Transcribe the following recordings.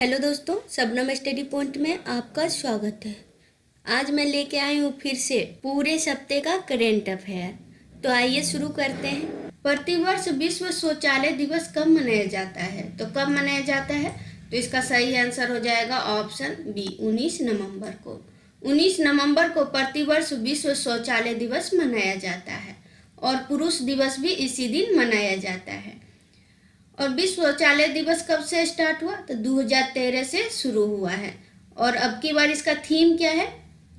Hello दोस्तों, Shabnam study point में आपका स्वागत है। आज मैं लेके आई हूँ फिर से पूरे सप्ते का करेंट अफेयर। तो आइए शुरू करते हैं। प्रतिवर्ष विश्व शौचालय दिवस कब मनाया जाता है? तो कब मनाया जाता है? तो इसका सही आंसर हो जाएगा ऑप्शन बी, 19 नवंबर को। 19 नवंबर को प्रतिवर्ष विश्व शौचालय दिवस मनाया जाता है और पुरुष दिवस भी इसी दिन मनाया जाता है। और विश्व शौचालय दिवस कब से स्टार्ट हुआ? तो 2013 से शुरू हुआ है। और अब की बार इसका थीम क्या है?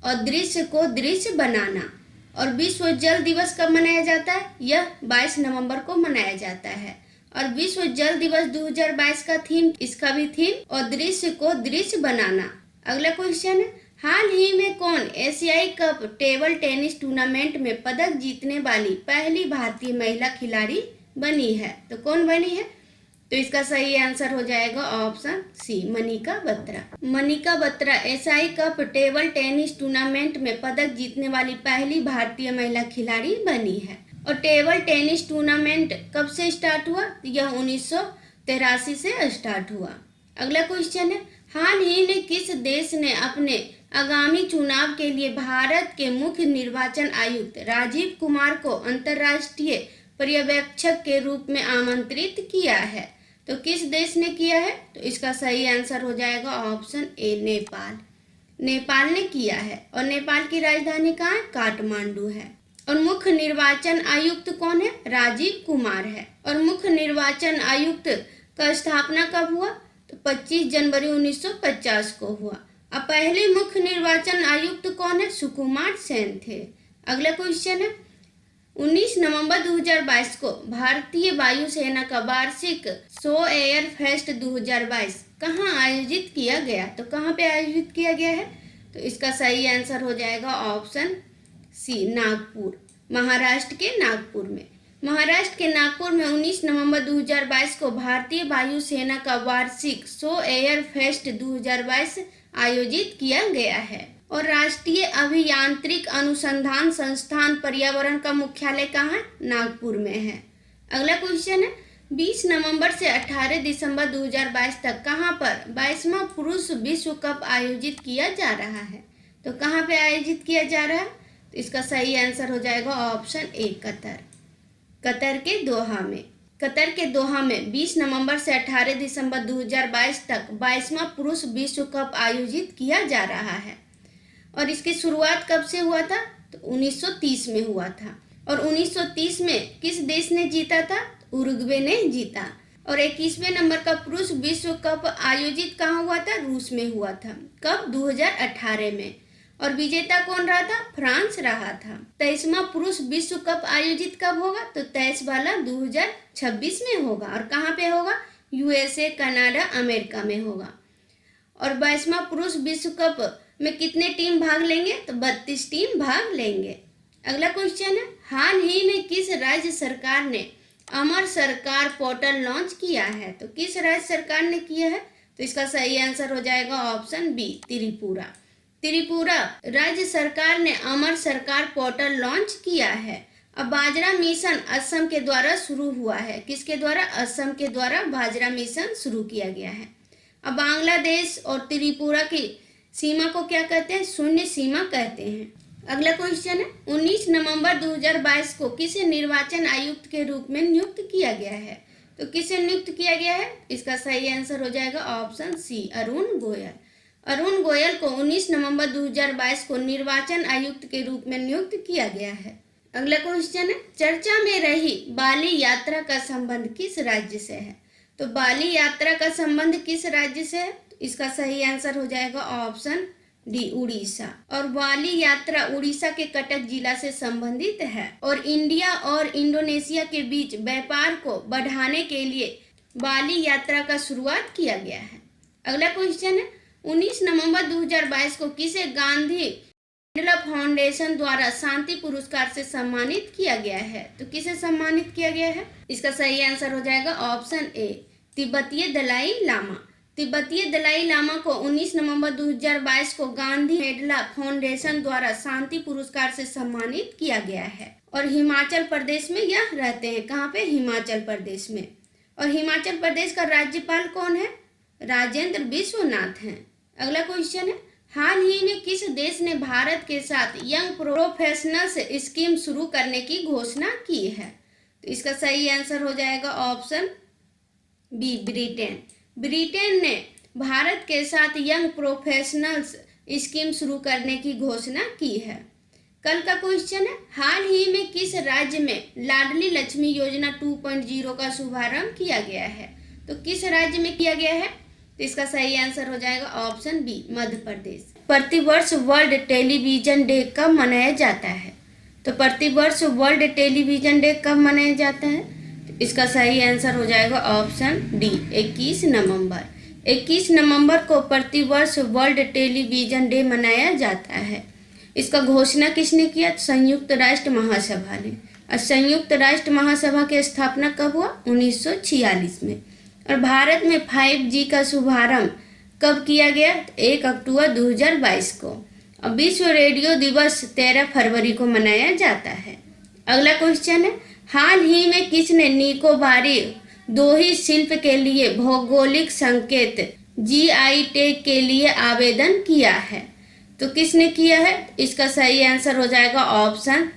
अदृश्य को दृश्य बनाना। और विश्व जल दिवस कब मनाया जाता है? यह 22 नवंबर को मनाया जाता है। और विश्व जल दिवस 2022 का थीम, इसका भी थीम अदृश्य को दृश्य बनाना। अगला क्वेश्चन है, हाल ही में कौन एशियाई कप टेबल टेनिस टूर्नामेंट में पदक जीतने वाली पहली भारतीय महिला खिलाड़ी बनी है? तो कौन बनी है? तो इसका सही आंसर हो जाएगा ऑप्शन सी, मनिका बत्रा। मनिका बत्रा एशियाई कप टेबल टेनिस टूर्नामेंट में पदक जीतने वाली पहली भारतीय महिला खिलाड़ी बनी है। और टेबल टेनिस टूर्नामेंट कब से स्टार्ट हुआ? यह 1983 से स्टार्ट हुआ। अगला क्वेश्चन है, हाल ही में किस देश ने अपने आगामी चुनाव के लिए भारत के मुख्य निर्वाचन आयुक्त राजीव कुमार को अंतर्राष्ट्रीय पर्यवेक्षक के रूप में आमंत्रित किया है? तो किस देश ने किया है? तो इसका सही आंसर हो जाएगा ऑप्शन ए, नेपाल। नेपाल ने किया है। और नेपाल की राजधानी कहाँ है? काठमांडू है। और मुख्य निर्वाचन आयुक्त कौन है? राजीव कुमार है। और मुख्य निर्वाचन आयुक्त का स्थापना कब हुआ? तो 25 जनवरी 1950 को हुआ। अब पहले मुख्य निर्वाचन आयुक्त कौन है? सुकुमार सेन थे। अगला क्वेश्चन है, 19 नवंबर 2022 को भारतीय वायुसेना का वार्षिक शो एयर फेस्ट 2022 कहाँ आयोजित किया गया? तो कहाँ पे आयोजित किया गया है? तो इसका सही आंसर हो जाएगा ऑप्शन सी, नागपुर। महाराष्ट्र के नागपुर में। महाराष्ट्र के नागपुर में 19 नवंबर 2022 को भारतीय वायुसेना का वार्षिक शो एयर फेस्ट 2022 आयोजित किया गया है। और राष्ट्रीय अभियांत्रिक अनुसंधान संस्थान पर्यावरण का मुख्यालय कहाँ है? नागपुर में है। अगला क्वेश्चन है, 20 नवंबर से 18 दिसंबर 2022 तक कहाँ पर 22वां पुरुष विश्व कप आयोजित किया जा रहा है? तो कहाँ पे आयोजित किया जा रहा है? तो इसका सही आंसर हो जाएगा ऑप्शन ए, कतर। कतर के दोहा में। कतर के दोहा में 20 नवंबर से 18 दिसंबर 2022 तक 22वां पुरुष विश्व कप आयोजित किया जा रहा है। और इसकी शुरुआत कब से हुआ था? तो 1930 में हुआ था। और 1930 में किस देश ने जीता था? उरुग्वे ने जीता। और 21वें नंबर का पुरुष विश्व कप आयोजित कहाँ हुआ था? रूस में हुआ था। कब? 2018 में। और विजेता कौन रहा था? फ्रांस रहा था। 23वां पुरुष विश्व कप आयोजित कब होगा? तो 23 वाला 2026 में होगा। और कहाँ पे होगा? यूएसए, कनाडा, अमेरिका में होगा। और 22वां पुरुष विश्व कप में कितने टीम भाग लेंगे? तो 32 टीम भाग लेंगे। अगला क्वेश्चन है, हाल ही में किस राज्य सरकार ने अमर सरकार पोर्टल लॉन्च किया है? तो किस राज्य सरकार ने किया है? तो इसका सही आंसर हो जाएगा ऑप्शन बी, त्रिपुरा। त्रिपुरा राज्य सरकार ने अमर सरकार पोर्टल लॉन्च किया है। अब बाजरा मिशन असम के द्वारा शुरू हुआ है। किसके द्वारा? असम के द्वारा बाजरा मिशन शुरू किया गया है। अब बांग्लादेश और त्रिपुरा की सीमा को क्या कहते हैं? शून्य सीमा कहते हैं। अगला क्वेश्चन है, 19 नवंबर 2022 को किसे निर्वाचन आयुक्त के रूप में नियुक्त किया गया है? तो किसे नियुक्त किया गया है? इसका सही आंसर हो जाएगा ऑप्शन सी, अरुण गोयल। अरुण गोयल को 19 नवंबर 2022 को निर्वाचन आयुक्त के रूप में नियुक्त किया गया है। अगला क्वेश्चन है, चर्चा में रही बाली यात्रा का संबंध किस राज्य से है? तो बाली यात्रा का संबंध किस राज्य से है? इसका सही आंसर हो जाएगा ऑप्शन डी, उड़ीसा। और बाली यात्रा उड़ीसा के कटक जिला से संबंधित है। और इंडिया और इंडोनेशिया के बीच व्यापार को बढ़ाने के लिए बाली यात्रा का शुरुआत किया गया है। अगला क्वेश्चन है, 19 नवंबर 2022 को किसे गांधी मंडला फाउंडेशन द्वारा शांति पुरस्कार से सम्मानित किया गया है? तो किसे सम्मानित किया गया है? इसका सही आंसर हो जाएगा ऑप्शन ए, तिब्बतीय दलाई लामा। तिब्बतीय दलाई लामा को 19 नवंबर 2022 को गांधी मेडला फाउंडेशन द्वारा शांति पुरस्कार से सम्मानित किया गया है। और हिमाचल प्रदेश में यह रहते हैं। कहाँ पे? हिमाचल प्रदेश में। और हिमाचल प्रदेश का राज्यपाल कौन है? राजेंद्र विश्वनाथ हैं। अगला क्वेश्चन है, हाल ही में किस देश ने भारत के साथ यंग प्रोफेशनल्स स्कीम शुरू करने की घोषणा की है? तो इसका सही आंसर हो जाएगा ऑप्शन बी, ब्रिटेन। ब्रिटेन ने भारत के साथ यंग प्रोफेशनल्स स्कीम शुरू करने की घोषणा की है। कल का क्वेश्चन है, हाल ही में किस राज्य में लाडली लक्ष्मी योजना 2.0 का शुभारंभ किया गया है? तो किस राज्य में किया गया है? तो इसका सही आंसर हो जाएगा ऑप्शन बी, मध्य प्रदेश। प्रतिवर्ष वर्ल्ड टेलीविजन डे कब मनाया जाता है? तो प्रतिवर्ष वर्ल्ड टेलीविजन डे कब मनाया जाता है? तो इसका सही आंसर हो जाएगा ऑप्शन डी, 21 नवंबर। 21 नवंबर को प्रतिवर्ष वर्ल्ड टेलीविजन डे मनाया जाता है। इसका घोषणा किसने किया? संयुक्त राष्ट्र महासभा ने। और संयुक्त राष्ट्र महासभा की स्थापना कब हुआ? 1946 में। और भारत में 5G का शुभारंभ कब किया गया? 1 अक्टूबर 2022 को। और विश्व रेडियो दिवस 13 फरवरी को मनाया जाता है। अगला क्वेश्चन है, हाल ही में किसने निकोबारी दोही शिल्प के लिए भौगोलिक संकेत GI टैग के लिए आवेदन किया है? तो किसने किया है? इसका सही आंसर हो जाएगा ऑप्शन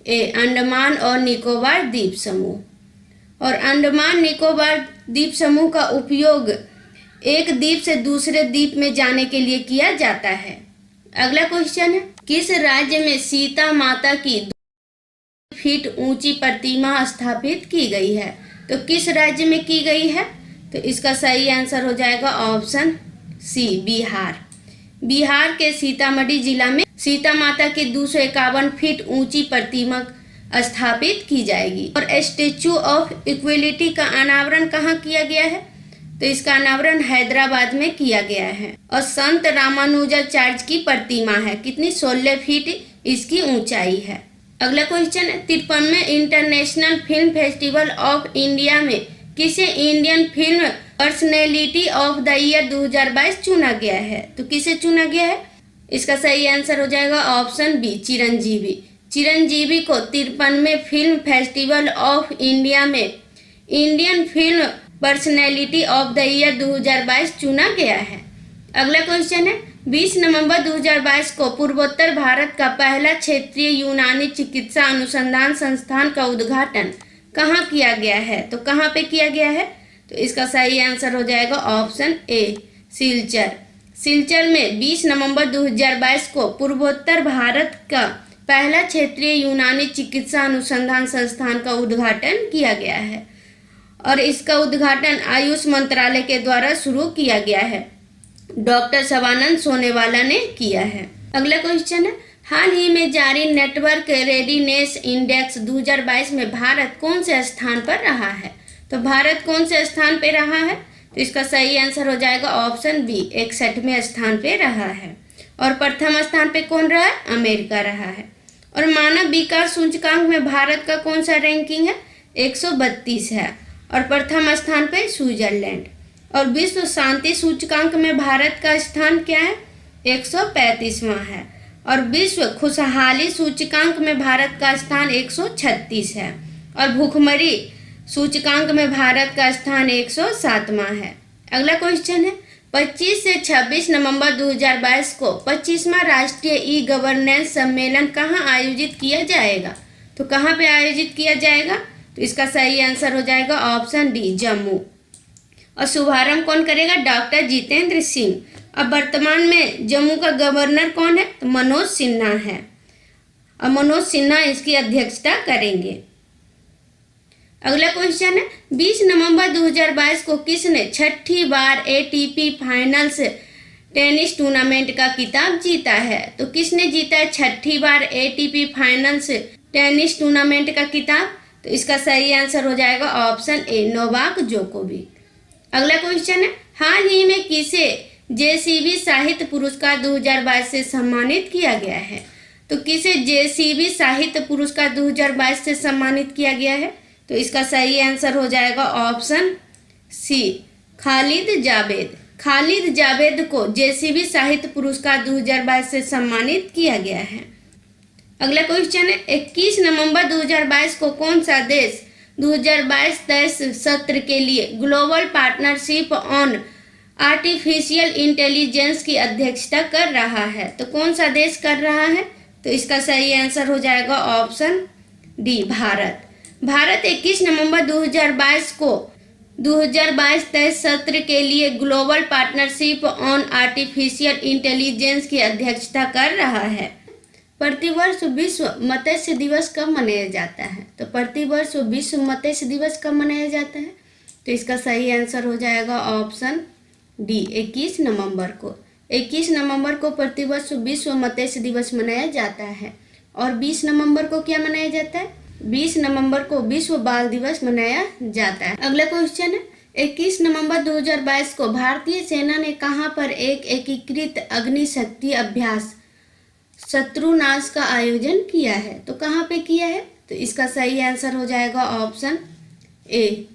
ए, अंडमान और निकोबार द्वीप समूह। और अंडमान निकोबार द्वीप समूह का उपयोग एक द्वीप से दूसरे द्वीप में जाने के लिए किया जाता है। अगला क्वेश्चन है, किस राज्य में सीता माता की 2 फीट ऊंची प्रतिमा स्थापित की गई है? तो किस राज्य में की गई है? तो इसका सही आंसर हो जाएगा ऑप्शन सी, बिहार। बिहार के सीतामढ़ी जिला में सीता माता की 251 फीट ऊंची प्रतिमा स्थापित की जाएगी। और स्टैचू ऑफ इक्वलिटी का अनावरण कहाँ किया गया है? तो इसका अनावरण हैदराबाद में किया गया है। और संत रामानुजाचार्य की प्रतिमा है, कितनी? 16 फीट इसकी ऊंचाई है। अगला क्वेश्चन है, 53वें international film festival of India में किसे Indian film personality of the year 2022 चुना गया है? तो किसे चुना गया है? इसका सही आंसर हो जाएगा ऑप्शन बी, चिरंजीवी। चिरंजीवी को 53वें फिल्म फेस्टिवल ऑफ इंडिया में Indian film personality of the year 2022 चुना गया है। अगला क्वेश्चन है, 20 नवंबर 2022 को पूर्वोत्तर भारत का पहला क्षेत्रीय यूनानी चिकित्सा अनुसंधान संस्थान का उद्घाटन कहाँ किया गया है? तो कहाँ पे किया गया है? तो इसका सही आंसर हो जाएगा ऑप्शन ए, सिलचर। सिलचर में 20 नवंबर 2022 को पूर्वोत्तर भारत का पहला क्षेत्रीय यूनानी चिकित्सा अनुसंधान संस्थान का उद्घाटन किया गया है। और इसका उद्घाटन आयुष मंत्रालय के द्वारा शुरू किया गया है। डॉक्टर शवानंद सोनेवाला ने किया है। अगला क्वेश्चन है, हाल ही में जारी नेटवर्क रेडीनेस इंडेक्स 2022 में भारत कौन से स्थान पर रहा है? तो भारत कौन से स्थान पे रहा है? तो इसका सही आंसर हो जाएगा ऑप्शन बी, 61वें स्थान पे रहा है। और प्रथम स्थान पे कौन रहा है? अमेरिका रहा है। और मानव विकास सूचकांक में भारत का कौन सा रैंकिंग है? 132 है। और प्रथम स्थान पे स्विट्जरलैंड। और विश्व शांति सूचकांक में भारत का स्थान क्या है? 135वां है। और विश्व खुशहाली सूचकांक में भारत का स्थान 136 है। और भूखमरी सूचकांक में भारत का स्थान 107वां है। अगला क्वेश्चन है, 25 से 26 नवंबर 2022 को 25वां राष्ट्रीय ई गवर्नेंस सम्मेलन कहाँ आयोजित किया जाएगा? तो कहाँ पे आयोजित किया जाएगा? तो इसका सही आंसर हो जाएगा ऑप्शन डी, जम्मू। और शुभारंभ कौन करेगा? डॉक्टर जितेंद्र सिंह। अब वर्तमान में जम्मू का गवर्नर कौन है? तो मनोज सिन्हा है। और मनोज सिन्हा इसकी अध्यक्षता करेंगे। अगला क्वेश्चन है, 20 नवंबर 2022 को किसने 6ठी बार ATP फाइनल्स टेनिस टूर्नामेंट का खिताब जीता है? तो किसने जीता है 6ठी बार ATP फाइनल्स टेनिस टूर्नामेंट का खिताब? तो इसका सही आंसर हो जाएगा ऑप्शन ए, नोवाक जोकोविक। अगला क्वेश्चन है, हाल ही में किसे JCB साहित्य पुरस्कार 2022 से सम्मानित किया गया है? तो किसे JCB साहित्य पुरस्कार 2022 से सम्मानित किया गया है? तो इसका सही आंसर हो जाएगा ऑप्शन सी, खालिद जावेद। खालिद जावेद को JCB साहित्य पुरस्कार 2022 से सम्मानित किया गया है। अगला क्वेश्चन है, 21 नवंबर 2022 को कौन सा देश 2022-23 सत्र के लिए global partnership on artificial intelligence की अध्यक्षता कर रहा है। तो कौन सा देश कर रहा है? तो इसका सही आंसर हो जाएगा ऑप्शन डी, भारत। भारत 21 नवंबर 2022 को 2022-23 सत्र के लिए global partnership on artificial intelligence की अध्यक्षता कर रहा है। प्रतिवर्ष विश्व मत्स्य दिवस कब मनाया जाता है? तो प्रतिवर्ष विश्व मत्स्य दिवस कब मनाया जाता है? तो इसका सही आंसर हो जाएगा ऑप्शन डी, 21 नवंबर को। 21 नवंबर को प्रतिवर्ष विश्व मत्स्य दिवस मनाया जाता है। और 20 नवंबर को क्या मनाया जाता है? 20 नवंबर को विश्व बाल दिवस मनाया जाता है। अगला क्वेश्चन है, 21 नवंबर 2022 को भारतीय सेना ने कहां पर एक एकीकृत अग्निशक्ति अभ्यास शत्रुनाश का आयोजन किया है? तो कहां पे किया है? तो इसका सही आंसर हो जाएगा ऑप्शन ए,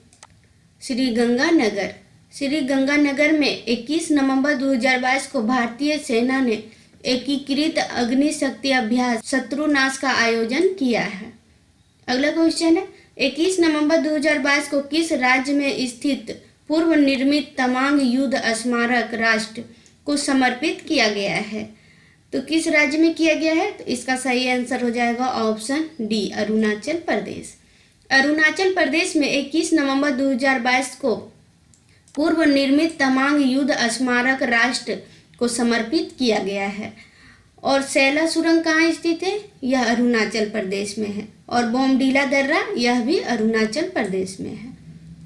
श्रीगंगानगर। श्रीगंगानगर में 21 नवंबर 2022 को भारतीय सेना ने एकीकृत अग्निशक्ति अभ्यास शत्रुनाश का आयोजन किया है। अगला क्वेश्चन है, 21 नवंबर 2022 को किस राज्य में स्थित पूर्व निर्मित तवांग युद्ध स्मारक राष्ट्र को समर्पित किया गया है? तो किस राज्य में किया गया है? तो इसका सही आंसर हो जाएगा ऑप्शन डी, अरुणाचल प्रदेश। अरुणाचल प्रदेश में 21 नवंबर 2022 को पूर्व निर्मित तवांग युद्ध स्मारक राष्ट्र को समर्पित किया गया है। और सैला सुरंग कहाँ स्थित है? यह अरुणाचल प्रदेश में है। और बोमडीला दर्रा, यह भी अरुणाचल प्रदेश में है।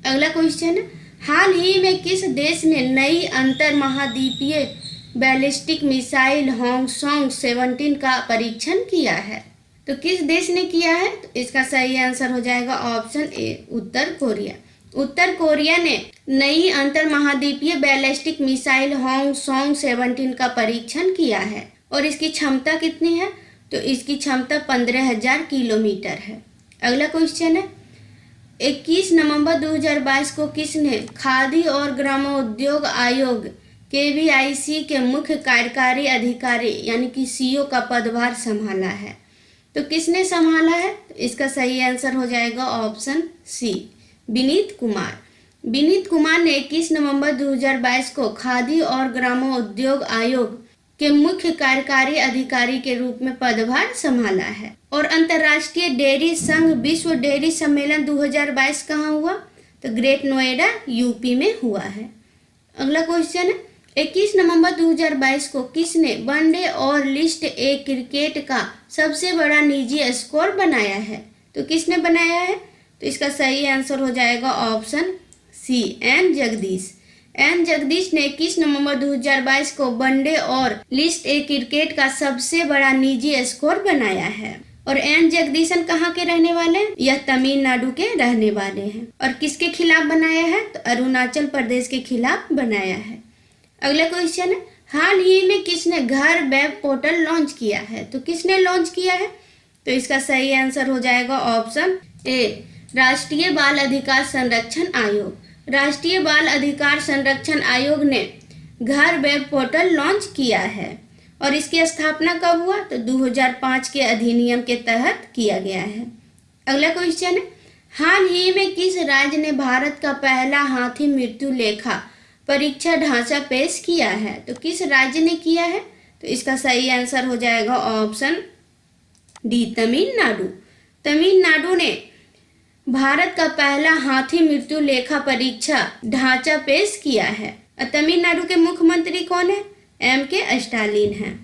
अगला क्वेश्चन है, हाल ही में किस देश ने नई अंतर महाद्वीपीय बैलिस्टिक मिसाइल होंगसोंग 17 का परीक्षण किया है? तो किस देश ने किया है? तो इसका सही आंसर हो जाएगा option A, Uttar Korea. Uttar Korea ने नई अंतर महाद्वीपीय बैलिस्टिक मिसाइल होंगसोंग 17 का परीक्षण किया है। और इसकी क्षमता कितनी है? तो इसकी क्षमता 15,000 किलोमीटर है। अगला क्वेश्चन है, 21 नवंबर 2022 को किसने खादी और ग्रामोद्योग आयोग KVIC के मुख्य कार्यकारी अधिकारी यानी कि CEO का पदभार संभाला है? तो किसने संभाला है? तो इसका सही आंसर हो जाएगा ऑप्शन सी, विनीत कुमार। विनीत कुमार ने 21 नवंबर 2022 को खादी और ग्रामोद्योग आयोग के मुख्य कार्यकारी अधिकारी के रूप में पदभार संभाला है। और अंतर्राष्ट्रीय डेयरी संघ विश्व डेयरी सम्मेलन 2022 कहाँ हुआ? तो ग्रेट नोएडा यूपी में हुआ है। अगला क्वेश्चन है, 21 नवंबर 2022 को किसने वनडे और लिस्ट ए क्रिकेट का सबसे बड़ा निजी स्कोर बनाया है? तो किसने बनाया है? तो इसका सही आंसर हो जाएगा option C, N Jagdish. N Jagdish ने 21 नवंबर 2022 को वनडे और लिस्ट ए क्रिकेट का सबसे बड़ा निजी स्कोर बनाया है। और एन जगदीशन कहाँ के रहने वाले हैं? यह तमिलनाडु के रहने वाले हैं। और किसके खिलाफ बनाया है? तो अरुणाचल प्रदेश के खिलाफ बनाया है। अगला क्वेश्चन है, हाल ही में किसने घर वेब पोर्टल लॉन्च किया है? तो किसने लॉन्च किया है? तो इसका सही आंसर हो जाएगा ऑप्शन ए, राष्ट्रीय बाल अधिकार संरक्षण आयोग। राष्ट्रीय बाल अधिकार संरक्षण आयोग ने घर वेब पोर्टल लॉन्च किया है। और इसकी स्थापना कब हुआ? तो 2005 के अधिनियम के तहत किया गया है। अगला क्वेश्चन है, हाल ही में किस राज्य ने भारत का पहला हाथी मृत्यु लेखा परीक्षा ढांचा पेश किया है? तो किस राज्य ने किया है? तो इसका सही आंसर हो जाएगा ऑप्शन डी, तमिलनाडु। तमिलनाडु ने भारत का पहला हाथी मृत्यु लेखा परीक्षा ढांचा पेश किया है। तमिलनाडु के मुख्यमंत्री कौन है? MK स्टालिन है।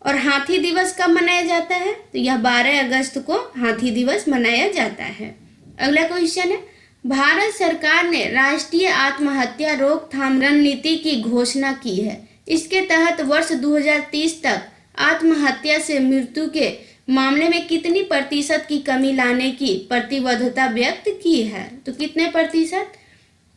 और हाथी दिवस कब मनाया जाता है? तो यह 12 अगस्त को हाथी दिवस मनाया जाता है। अगला क्वेश्चन है, भारत सरकार ने राष्ट्रीय आत्महत्या रोकथाम रणनीति की घोषणा की है। इसके तहत वर्ष 2030 तक आत्महत्या से मृत्यु के मामले में कितनी प्रतिशत की कमी लाने की प्रतिबद्धता व्यक्त की है? तो कितने प्रतिशत?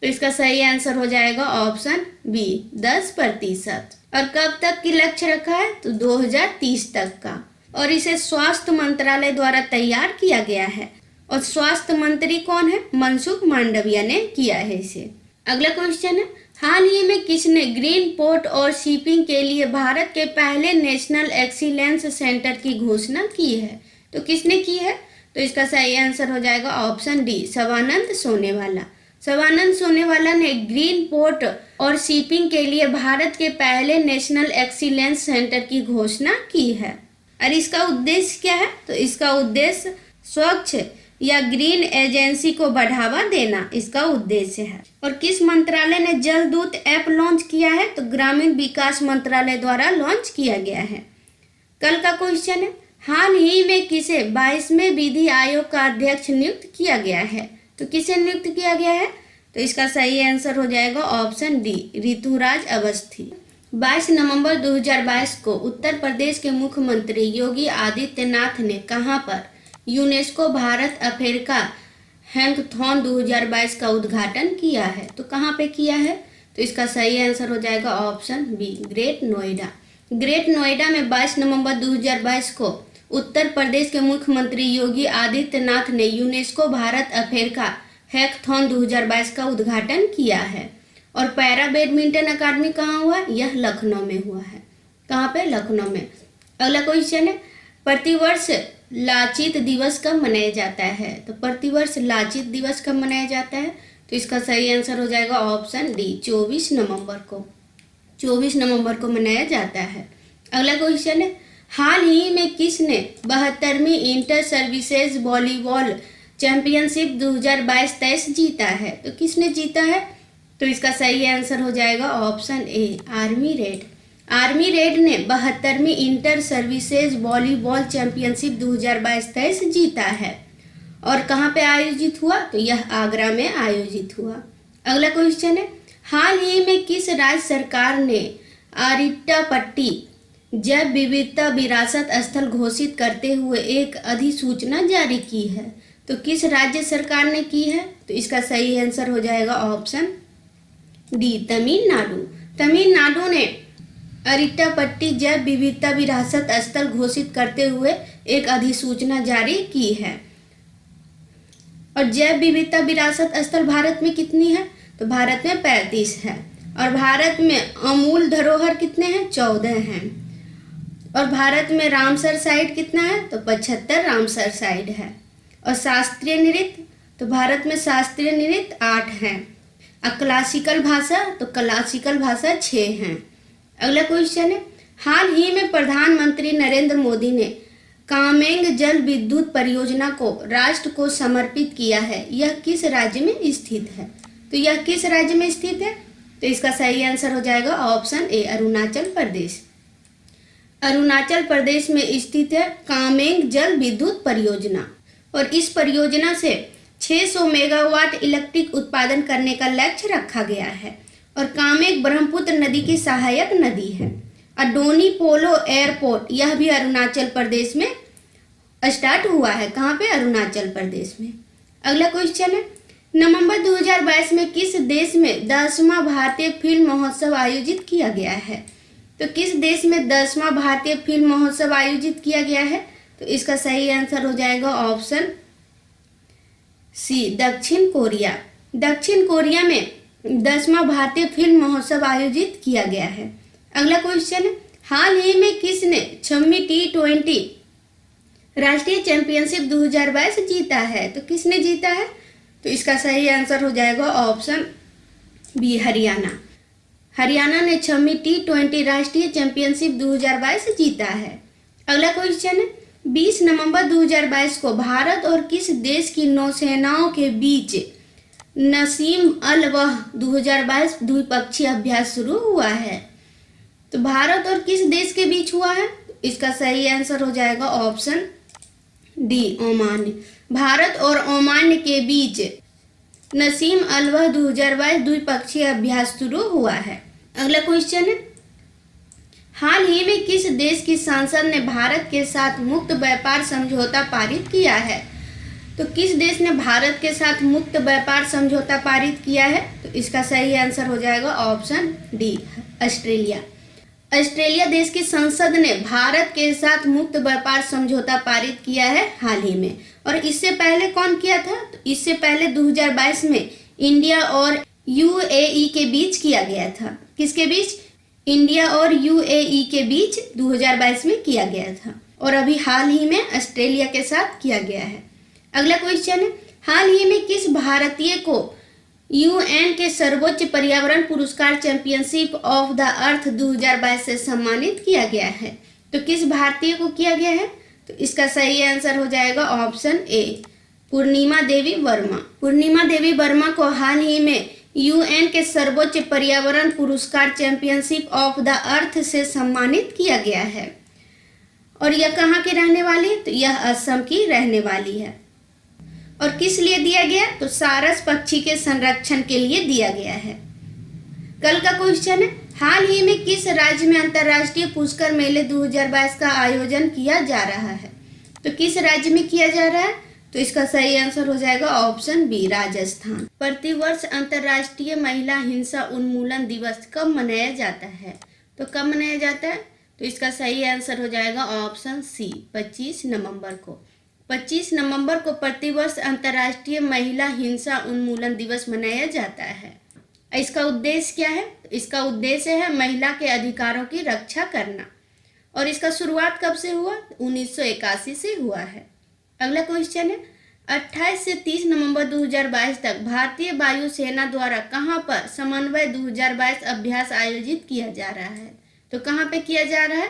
तो इसका सही आंसर हो जाएगा ऑप्शन बी, 10%। और कब तक की लक्ष्य रखा है? तो 2030 तक का। और इसे स्वास्थ्य मंत्रालय द्वारा तैयार किया गया है। और स्वास्थ्य मंत्री कौन है? मनसुख मांडविया ने किया है इसे। अगला क्वेश्चन है, हाल ही में किसने ग्रीन पोर्ट और शिपिंग के लिए भारत के पहले नेशनल एक्सीलेंस सेंटर की घोषणा की है? तो किसने की है? तो इसका सही आंसर हो जाएगा ऑप्शन डी, सर्बानंद सोनोवाल। सर्बानंद सोनोवाला ने ग्रीन पोर्ट और शिपिंग के लिए भारत के पहले नेशनल एक्सीलेंस सेंटर की घोषणा की है। और इसका उद्देश्य क्या है? तो इसका उद्देश्य स्वच्छ या ग्रीन एजेंसी को बढ़ावा देना इसका उद्देश्य है। और किस मंत्रालय ने जल दूत ऐप लॉन्च किया है? तो ग्रामीण विकास मंत्रालय द्वारा लॉन्च किया गया है। कल का क्वेश्चन है, हाल ही में किसे 22वें विधि आयोग का अध्यक्ष नियुक्त किया गया है? तो किसे नियुक्त किया गया है? तो इसका सही आंसर हो जाएगा ऑप्शन डी, ऋतुराज अवस्थी। 22 नवंबर 2022 को उत्तर प्रदेश के मुख्यमंत्री योगी आदित्यनाथ ने कहां पर यूनेस्को भारत अफ्रीका हैकाथॉन 2022 का उद्घाटन किया है? तो कहां पे किया है? तो इसका सही आंसर हो जाएगा option B, Greater Noida. Greater Noida में 22 नवंबर 2022 को उत्तर प्रदेश के मुख्यमंत्री योगी आदित्यनाथ ने यूनेस्को भारत अफ्रीका हैकाथॉन 2022 का उद्घाटन किया है। और पैरा बैडमिंटन अकादमी कहाँ हुआ? यह लखनऊ में हुआ है। कहाँ पे? लखनऊ में। अगला क्वेश्चन है, प्रतिवर्ष लाचित दिवस कब मनाया जाता है? तो प्रतिवर्ष लाचित दिवस कब मनाया जाता है? तो इसका सही आंसर हो जाएगा ऑप्शन डी, 24 नवंबर को। 24 नवंबर को मनाया जाता है। अगला क्वेश्चन है, हाल ही में किसने 72वीं इंटर सर्विसेज वॉलीबॉल चैंपियनशिप 2022-23 जीता है? तो किसने जीता है? तो इसका सही आंसर हो जाएगा option A, army red. Army red ने 72वीं इंटर सर्विसेज वॉलीबॉल चैंपियनशिप 2022-23 जीता है। और कहाँ पे आयोजित हुआ? तो यह आगरा में आयोजित हुआ। अगला क्वेश्चन है, हाल ही में किस राज्य सरकार ने अरिट्टापट्टी जैव विविधता विरासत स्थल घोषित करते हुए एक अधिसूचना जारी की है? तो किस राज्य सरकार ने की है? तो इसका सही आंसर हो जाएगा ऑप्शन डी, तमिलनाडु। तमिलनाडु ने अरिट्टापट्टी जैव विविधता विरासत स्थल घोषित करते हुए एक अधिसूचना जारी की है। और जैव विविधता विरासत स्थल भारत में कितनी है? तो भारत में 35 है। और भारत में अमूल धरोहर कितने हैं? 14 हैं। और भारत में रामसर साइट कितना है? तो 75 रामसर साइट है। और शास्त्रीय नृत्य, तो भारत में शास्त्रीय नृत्य 8 हैं। और क्लासिकल भाषा, तो क्लासिकल भाषा 6 हैं। अगला क्वेश्चन है, हाल ही में प्रधानमंत्री नरेंद्र मोदी ने कामेंग जल विद्युत परियोजना को राष्ट्र को समर्पित किया है। यह किस राज्य में स्थित है? तो यह किस राज्य में स्थित है? तो इसका सही आंसर हो जाएगा ऑप्शन ए, अरुणाचल प्रदेश। अरुणाचल प्रदेश में स्थित है कामेंग जल विद्युत परियोजना। और इस परियोजना से 600 मेगावाट इलेक्ट्रिक उत्पादन करने का लक्ष्य रखा गया है। और कामेंग ब्रह्मपुत्र नदी की सहायक नदी है। और डोनी पोलो एयरपोर्ट, यह भी अरुणाचल प्रदेश में स्टार्ट हुआ है। कहाँ पे? अरुणाचल प्रदेश में। अगला क्वेश्चन है, नवंबर 2022 में किस देश में 10वां भारतीय फिल्म महोत्सव आयोजित किया गया है? तो किस देश में 10वां भारतीय फिल्म महोत्सव आयोजित किया गया है? तो इसका सही आंसर हो जाएगा ऑप्शन सी, दक्षिण कोरिया। दक्षिण कोरिया में 10वां भारतीय फिल्म महोत्सव आयोजित किया गया है। अगला क्वेश्चन है, हाल ही में किसने 6वीं T20 राष्ट्रीय चैंपियनशिप 2022 जीता है? तो किसने जीता है? तो इसका सही आंसर हो जाएगा ऑप्शन बी, हरियाणा। हरियाणा ने 6वीं T20 राष्ट्रीय चैंपियनशिप 2022 जीता है। अगला क्वेश्चन है, 20 नवंबर 2022 को भारत और किस देश की नौसेनाओं के बीच नसीम अल वह 2022 द्विपक्षीय अभ्यास शुरू हुआ है? तो भारत और किस देश के बीच हुआ है? इसका सही आंसर हो जाएगा ऑप्शन डी, ओमान। भारत और ओमान के बीच नसीम अल वह 2022 द्विपक्षीय अभ्यास शुरू हुआ है। अगला क्वेश्चन है, हाल ही में किस देश की संसद ने भारत के साथ मुक्त व्यापार समझौता पारित किया है? तो किस देश ने भारत के साथ मुक्त व्यापार समझौता पारित किया है? तो इसका सही आंसर हो जाएगा ऑप्शन डी, ऑस्ट्रेलिया। ऑस्ट्रेलिया देश की संसद ने भारत के साथ मुक्त व्यापार समझौता पारित किया है हाल ही में। और इससे पहले कौन किया था? तो इससे पहले 2022 में इंडिया और UAE के बीच किया गया था। किसके बीच? इंडिया और UAE के बीच 2022 में किया गया था। और अभी हाल ही में ऑस्ट्रेलिया के साथ किया गया है। अगला क्वेश्चन है, हाल ही में किस भारतीय को यूएन के सर्वोच्च पर्यावरण पुरस्कार चैंपियनशिप ऑफ द अर्थ 2022 से सम्मानित किया गया है। तो किस भारतीय को किया गया है? तो इसका सही आंसर हो जाएगा ऑप्शन ए, पूर्णिमा देवी वर्मा। पूर्णिमा देवी वर्मा को हाल ही में यूएन के सर्वोच्च पर्यावरण पुरस्कार चैंपियनशिप ऑफ द अर्थ से सम्मानित किया गया है। और यह कहाँ की रहने वाली है? तो यह असम की रहने वाली है। और किस लिए दिया गया? तो सारस पक्षी के संरक्षण के लिए दिया गया है। कल का क्वेश्चन है, हाल ही में किस राज्य में अंतर्राष्ट्रीय पुष्कर मेले 2022 का आयोजन किया जा रहा है? तो किस राज्य में किया जा रहा है? तो इसका सही आंसर हो जाएगा ऑप्शन बी, राजस्थान। प्रतिवर्ष अंतर्राष्ट्रीय महिला हिंसा उन्मूलन दिवस कब मनाया जाता है? तो कब मनाया जाता है? तो इसका सही आंसर हो जाएगा ऑप्शन सी, 25 नवंबर को। 25 नवंबर को प्रतिवर्ष अंतर्राष्ट्रीय महिला हिंसा उन्मूलन दिवस मनाया जाता है। इसका उद्देश्य क्या है? इसका उद्देश्य है महिला के अधिकारों की रक्षा करना। और इसका शुरुआत कब से हुआ? 1981 से हुआ है। अगला क्वेश्चन है, 28 से 30 नवंबर 2022 तक भारतीय वायुसेना द्वारा कहां पर समन्वय 2022 अभ्यास आयोजित किया जा रहा है? तो कहां पे किया जा रहा है?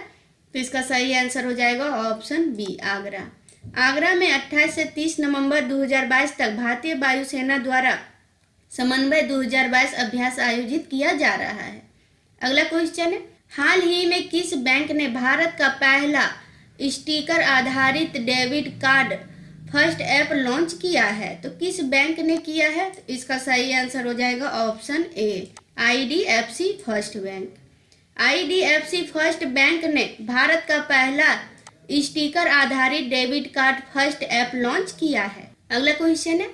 तो इसका सही आंसर हो जाएगा ऑप्शन बी, आगरा। आगरा में 28 से 30 नवंबर 2022 तक भारतीय वायुसेना द्वारा समन्वय 2022 अभ्यास आयोजित किया जा रहा है। अगला क्वेश्चन है, हाल ही में किस बैंक ने भारत का पहला स्टिकर आधारित debit card first app launch किया है? तो किस बैंक ने किया है? तो इसका सही आंसर हो जाएगा option A, IDFC first bank. IDFC first bank ने भारत का पहला स्टिकर आधारित debit card first app launch किया है। अगला क्वेश्चन है,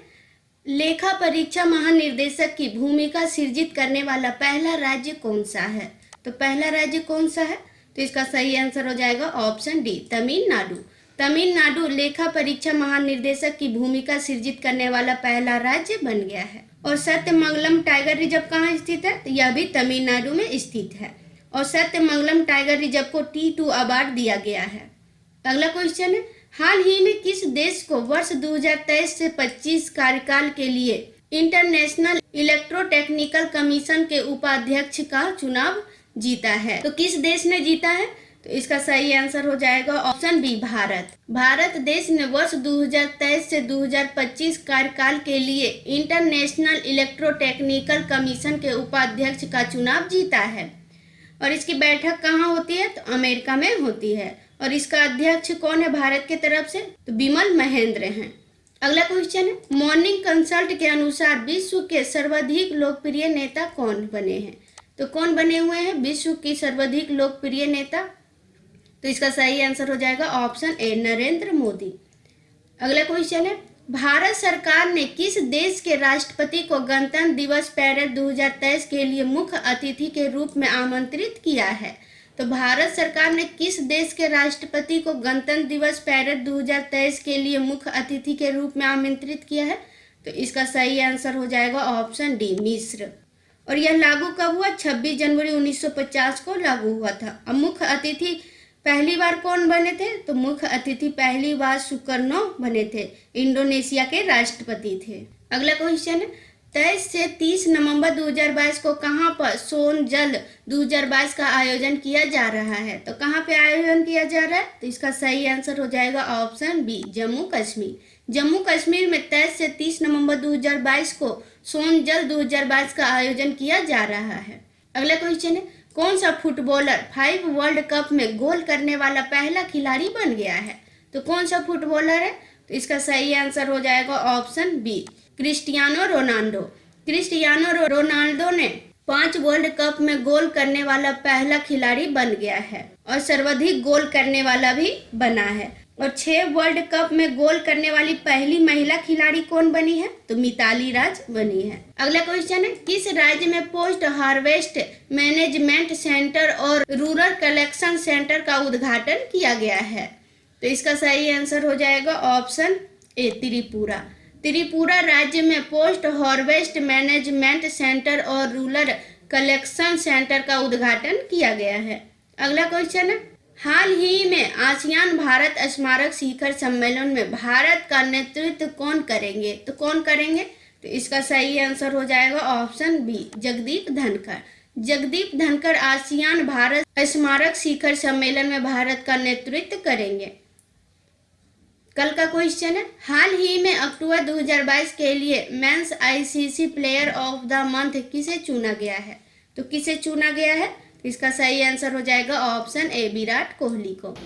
लेखा परीक्षा महानिर्देशक की भूमिका सृजित करने वाला पहला राज्य कौन सा है? तो पहला राज्य कौन सा है? तो इसका सही आंसर हो जाएगा ऑप्शन डी, तमिलनाडु। तमिलनाडु लेखा परीक्षा महानिर्देशक की भूमिका सृजित करने वाला पहला राज्य बन गया है। और सत्यमंगलम टाइगर रिजर्व कहाँ स्थित है? तो यह भी तमिलनाडु में स्थित है। और सत्यमंगलम टाइगर रिजर्व को T2 अवार्ड दिया गया है। अगला क्वेश्चन है, हाल ही में किस देश को वर्ष 2023 से 25 कार्यकाल के लिए इंटरनेशनल इलेक्ट्रोटेक्निकल कमीशन के उपाध्यक्ष का चुनाव जीता है? तो किस देश ने जीता है? तो इसका सही आंसर हो जाएगा ऑप्शन बी, भारत। भारत देश ने वर्ष 2023 से 2025 कार्यकाल के लिए इंटरनेशनल इलेक्ट्रोटेक्निकल कमीशन के उपाध्यक्ष का चुनाव जीता है। और इसकी बैठक कहाँ होती है? तो अमेरिका में होती है। और इसका अध्यक्ष कौन है भारत की तरफ से? तो बिमल महेंद्र हैं। अगला क्वेश्चन है, मॉर्निंग कंसल्ट के अनुसार विश्व के सर्वाधिक लोकप्रिय नेता कौन बने हैं? तो कौन बने हुए हैं विश्व की सर्वाधिक लोकप्रिय नेता? तो इसका सही आंसर हो जाएगा ऑप्शन ए, नरेंद्र मोदी। अगला क्वेश्चन है, भारत सरकार ने किस देश के राष्ट्रपति को गणतंत्र दिवस पैरेड 2023 के लिए मुख्य अतिथि के रूप में आमंत्रित किया है? तो भारत सरकार ने किस देश के राष्ट्रपति को गणतंत्र दिवस पैरेड 2023 के लिए मुख्य अतिथि के रूप में आमंत्रित किया है? तो इसका सही आंसर हो जाएगा ऑप्शन डी, मिस्र। और यह लागू कब हुआ? 26 जनवरी 1950 को लागू हुआ था। अब मुख्य अतिथि पहली बार कौन बने थे? तो मुख्य अतिथि पहली बार सुकर्नो बने थे, इंडोनेशिया के राष्ट्रपति थे। अगला क्वेश्चन है, 23 से 30 नवंबर 2022 को कहां पर सोनजल 2022 का आयोजन किया जा रहा है? तो कहां पे आयोजन किया जा रहा है? तो इसका सही आंसर हो जाएगा ऑप्शन बी, जम्मू कश्मीर। जम्मू कश्मीर में 23 से 30 नवंबर 2022 को सोनजल 2022 का आयोजन किया जा रहा है। अगला क्वेश्चन है, कौन सा फुटबॉलर 5 वर्ल्ड कप में गोल करने वाला पहला खिलाड़ी बन गया है? तो कौन सा फुटबॉलर है? तो इसका सही आंसर हो जाएगा option B, Cristiano Ronaldo. Cristiano Ronaldo ने 5 वर्ल्ड कप में गोल करने वाला पहला खिलाड़ी बन गया है और सर्वाधिक गोल करने वाला भी बना है। और 6 वर्ल्ड कप में गोल करने वाली पहली महिला खिलाड़ी कौन बनी है? तो मिताली राज बनी है। अगला क्वेश्चन है, किस राज्य में पोस्ट हार्वेस्ट मैनेजमेंट सेंटर और रूरल कलेक्शन सेंटर का उद्घाटन किया गया है? तो इसका सही आंसर हो जाएगा ऑप्शन ए, त्रिपुरा। त्रिपुरा राज्य में पोस्ट हार्वेस्ट मैनेजमेंट सेंटर और रूरल कलेक्शन सेंटर का उद्घाटन किया गया है। अगला क्वेश्चन है, हाल ही में आसियान भारत स्मारक शिखर सम्मेलन में भारत का नेतृत्व कौन करेंगे? तो कौन करेंगे? तो इसका सही आंसर हो जाएगा option B, Jagdeep Dhankhar. Jagdeep Dhankhar ASEAN Bharat स्मारक शिखर सम्मेलन में भारत का नेतृत्व करेंगे। कल का क्वेश्चन है, हाल ही में अक्टूबर 2022 के लिए men's ICC player of the month किसे चुना गया है? तो किसे चुना गया है? तो इसका सही आंसर हो जाएगा ऑप्शन ए, विराट कोहली को।